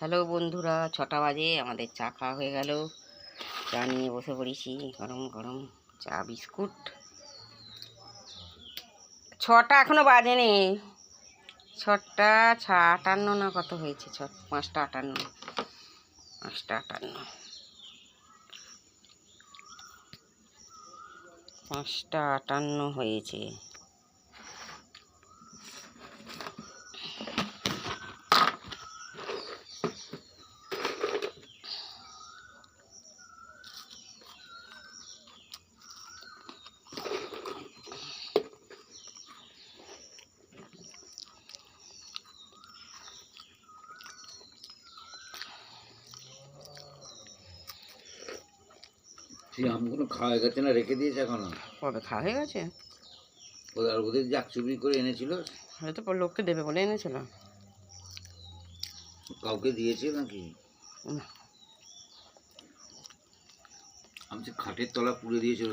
Hello বন্ধুরা, 6টা বাজে, আমাদের চা খাওয়া হয়ে গেল। চা নিয়ে বসে পড়েছি, গরম গরম চা বিস্কুট। 6টা এখনো বাজেনি, 6টা 58 না কত হয়েছে, 5টা 58, 5টা 58, 5টা 58 হয়েছে। আমগুলো খাওয়া হয়ে গেছে না, রেখে দিয়েছে এখনো? কবে খাওয়া হয়ে গেছে? ওদের যাক চুরি করে এনেছিল, হয়তো লোককে দেবে বলে এনেছিল। কাউকে দিয়েছে নাকি? না, আমি খাটের তলা পুড়ে দিয়েছিল।